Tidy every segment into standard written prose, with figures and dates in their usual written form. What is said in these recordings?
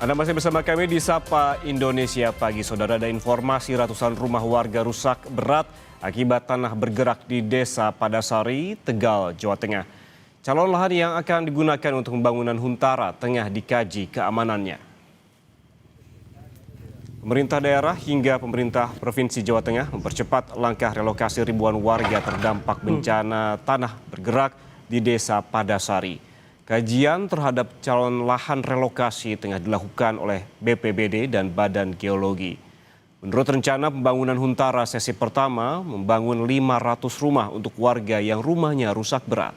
Anda masih bersama kami di Sapa Indonesia Pagi. Saudara, ada informasi ratusan rumah warga rusak berat akibat tanah bergerak di Desa Padasari, Tegal, Jawa Tengah. Calon lahan yang akan digunakan untuk pembangunan Huntara tengah dikaji keamanannya. Pemerintah daerah hingga pemerintah Provinsi Jawa Tengah mempercepat langkah relokasi ribuan warga terdampak bencana tanah bergerak di Desa Padasari. Kajian terhadap calon lahan relokasi tengah dilakukan oleh BPBD dan Badan Geologi. Menurut rencana pembangunan Huntara sesi pertama, membangun 500 rumah untuk warga yang rumahnya rusak berat.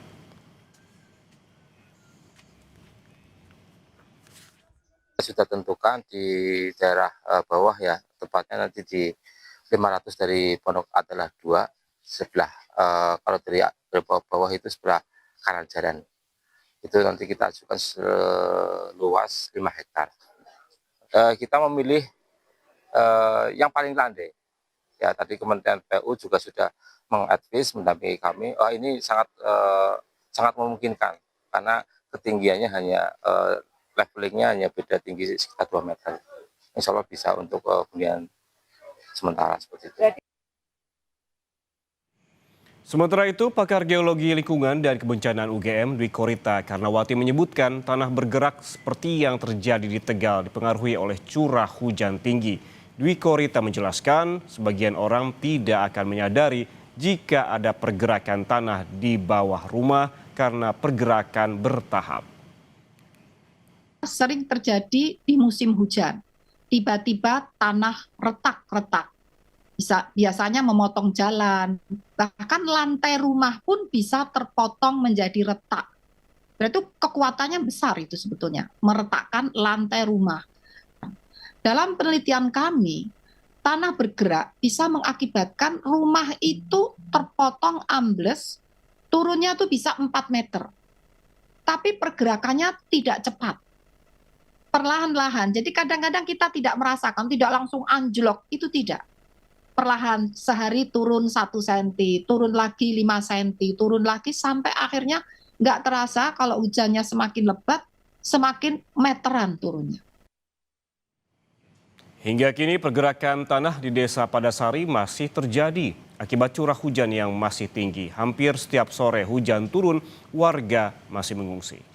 Sudah tentukan di daerah bawah ya, tepatnya nanti di 500 dari Pondok adalah 2 sebelah, kalau dari bawah itu sebelah kanan jalan. Itu nanti kita ajukan seluas 5 hektar. Kita memilih yang paling landai. Ya, tadi Kementerian PU juga sudah mengadvis mendampingi kami. Ini sangat memungkinkan karena ketinggiannya hanya levelingnya hanya beda tinggi sekitar 2 meter. Insya Allah bisa untuk hunian sementara seperti itu. Sementara itu, pakar geologi lingkungan dan kebencanaan UGM Dwi Korita Karnawati menyebutkan tanah bergerak seperti yang terjadi di Tegal dipengaruhi oleh curah hujan tinggi. Dwi Korita menjelaskan sebagian orang tidak akan menyadari jika ada pergerakan tanah di bawah rumah karena pergerakan bertahap. Sering terjadi di musim hujan. Tiba-tiba tanah retak-retak. Biasanya memotong jalan, bahkan lantai rumah pun bisa terpotong menjadi retak. Berarti kekuatannya besar itu sebetulnya, meretakkan lantai rumah. Dalam penelitian kami, tanah bergerak bisa mengakibatkan rumah itu terpotong ambles, turunnya tuh bisa 4 meter. Tapi pergerakannya tidak cepat. Perlahan-lahan, jadi kadang-kadang kita tidak merasakan, tidak langsung anjlok, itu tidak. Perlahan sehari turun 1 cm, turun lagi 5 cm, turun lagi sampai akhirnya nggak terasa kalau hujannya semakin lebat, semakin meteran turunnya. Hingga kini pergerakan tanah di Desa Padasari masih terjadi akibat curah hujan yang masih tinggi. Hampir setiap sore hujan turun, warga masih mengungsi.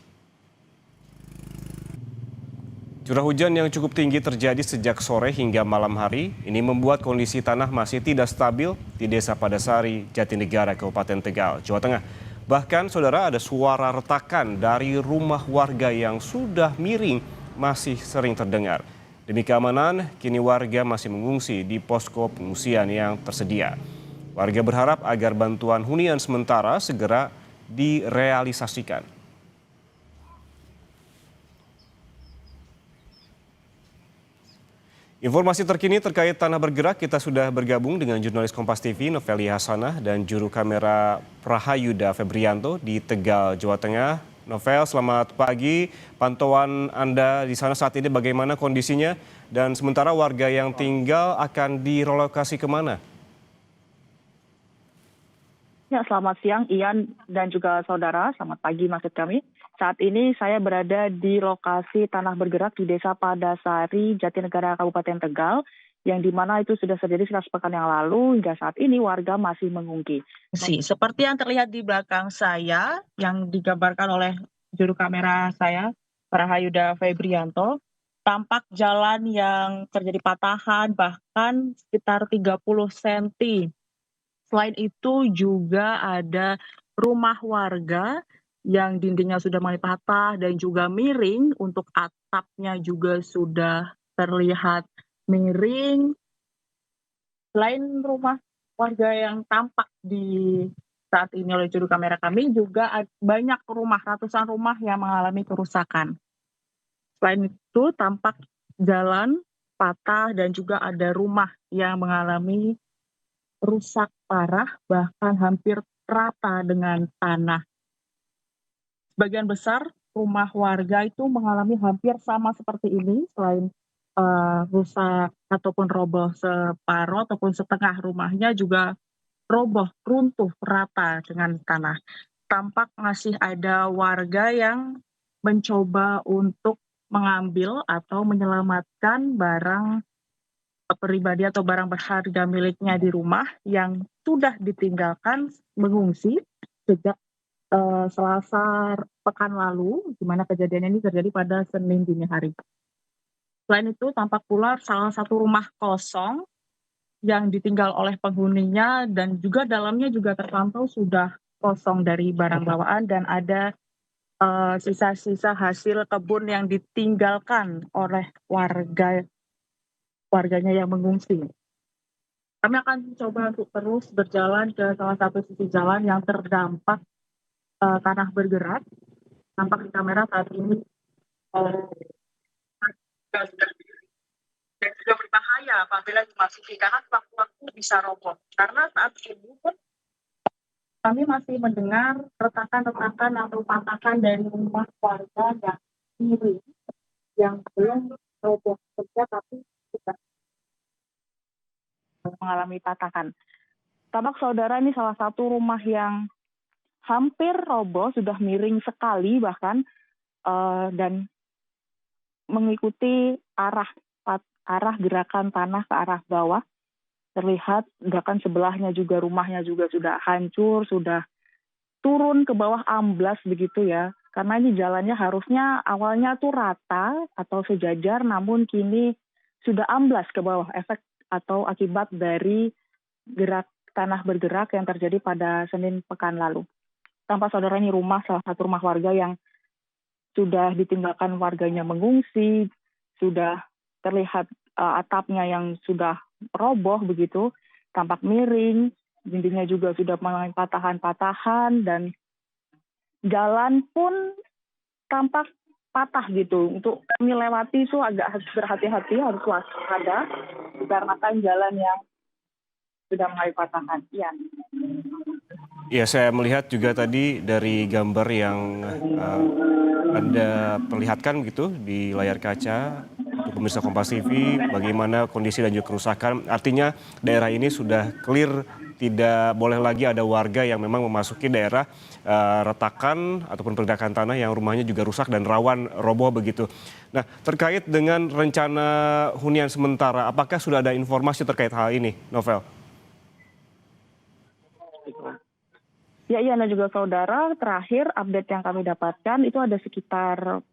Curah hujan yang cukup tinggi terjadi sejak sore hingga malam hari. Ini membuat kondisi tanah masih tidak stabil di Desa Padasari, Jatinegara, Kabupaten Tegal, Jawa Tengah. Bahkan, saudara, ada suara retakan dari rumah warga yang sudah miring masih sering terdengar. Demi keamanan, kini warga masih mengungsi di posko pengungsian yang tersedia. Warga berharap agar bantuan hunian sementara segera direalisasikan. Informasi terkini terkait tanah bergerak, kita sudah bergabung dengan jurnalis Kompas TV Novelia Hasanah dan juru kamera Prahayuda Febrianto di Tegal, Jawa Tengah. Novel, selamat pagi. Pantauan Anda di sana saat ini bagaimana kondisinya? Dan sementara warga yang tinggal akan direlokasi kemana? Ya, selamat siang Ian dan juga saudara, selamat pagi maksud kami. Saat ini saya berada di lokasi tanah bergerak di Desa Padasari, Jatinegara, Kabupaten Tegal, yang dimana itu sudah terjadi sekitar sepekan yang lalu, hingga saat ini warga masih mengungsi. Seperti yang terlihat di belakang saya, yang digambarkan oleh juru kamera saya, Prahayuda Febrianto, tampak jalan yang terjadi patahan bahkan sekitar 30 cm. Selain itu juga ada rumah warga yang dindingnya sudah mulai patah dan juga miring, untuk atapnya juga sudah terlihat miring. Selain rumah warga yang tampak di saat ini oleh juru kamera kami, juga banyak rumah, ratusan rumah yang mengalami kerusakan. Selain itu tampak jalan patah dan juga ada rumah yang mengalami rusak parah, bahkan hampir rata dengan tanah. Sebagian besar rumah warga itu mengalami hampir sama seperti ini, selain rusak ataupun roboh separuh ataupun setengah rumahnya juga roboh, runtuh rata dengan tanah. Tampak masih ada warga yang mencoba untuk mengambil atau menyelamatkan barang pribadi atau barang berharga miliknya di rumah yang sudah ditinggalkan mengungsi sejak Selasa pekan lalu, di mana kejadian ini terjadi pada Senin dini hari. Selain itu, tampak pula salah satu rumah kosong yang ditinggal oleh penghuninya dan juga dalamnya juga terpantau sudah kosong dari barang bawaan dan ada sisa-sisa hasil kebun yang ditinggalkan oleh warganya yang mengungsi. Kami akan coba untuk terus berjalan ke salah satu sisi jalan yang terdampak tanah bergerak. Tampak di kamera saat ini sudah dan juga berbahaya apabila dimasuki karena waktu-waktu bisa roboh. Karena saat ini pun kami masih mendengar retakan-retakan atau patakan dari rumah warga yang miring yang belum roboh saja tapi sudah mengalami patakan. Tampak saudara ini salah satu rumah yang hampir roboh, sudah miring sekali bahkan dan mengikuti arah gerakan tanah ke arah bawah. Terlihat gerakan sebelahnya juga rumahnya juga sudah hancur, sudah turun ke bawah amblas begitu ya. Karena ini jalannya harusnya awalnya tuh rata atau sejajar namun kini sudah amblas ke bawah efek atau akibat dari tanah bergerak yang terjadi pada Senin pekan lalu. Tampak saudara ini salah satu rumah warga yang sudah ditinggalkan warganya mengungsi, sudah terlihat atapnya yang sudah roboh begitu, tampak miring, dindingnya juga sudah mengalami patahan-patahan dan jalan pun tampak patah gitu. Untuk kami lewati itu agak harus berhati-hati, harus waspada dikarenakan jalan yang sudah mengalami patahan. Iya. Ya, saya melihat juga tadi dari gambar yang Anda perlihatkan gitu di layar kaca untuk pemirsa Kompas TV, bagaimana kondisi dan juga kerusakan. Artinya daerah ini sudah clear, tidak boleh lagi ada warga yang memang memasuki daerah retakan ataupun pergerakan tanah yang rumahnya juga rusak dan rawan roboh begitu. Nah, terkait dengan rencana hunian sementara, apakah sudah ada informasi terkait hal ini, Novel? Ya, iya, dan juga saudara, terakhir update yang kami dapatkan itu ada sekitar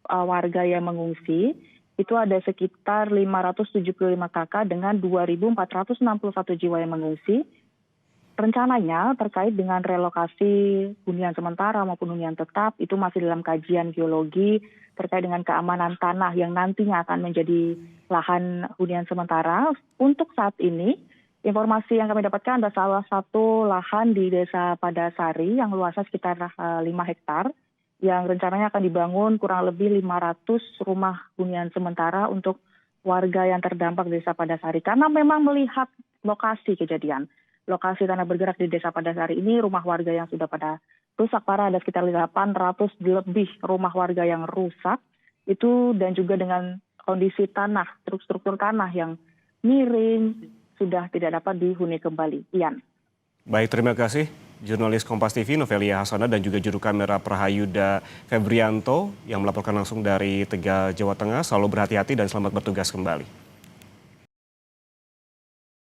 warga yang mengungsi, itu ada sekitar 575 kakak dengan 2.461 jiwa yang mengungsi. Rencananya terkait dengan relokasi hunian sementara maupun hunian tetap, itu masih dalam kajian geologi terkait dengan keamanan tanah yang nantinya akan menjadi lahan hunian sementara. Untuk saat ini, informasi yang kami dapatkan ada salah satu lahan di Desa Padasari yang luasnya sekitar 5 hektar yang rencananya akan dibangun kurang lebih 500 rumah hunian sementara untuk warga yang terdampak di Desa Padasari. Karena memang melihat lokasi kejadian, lokasi tanah bergerak di Desa Padasari ini rumah warga yang sudah pada rusak parah, ada sekitar 800 lebih rumah warga yang rusak itu, dan juga dengan kondisi tanah, struktur tanah yang miring, sudah tidak dapat dihuni kembali. Ian. Baik, terima kasih jurnalis Kompas TV Novelia Hasana dan juga juru kamera Prahayuda Febrianto yang melaporkan langsung dari Tegal, Jawa Tengah. Selalu berhati-hati dan selamat bertugas kembali.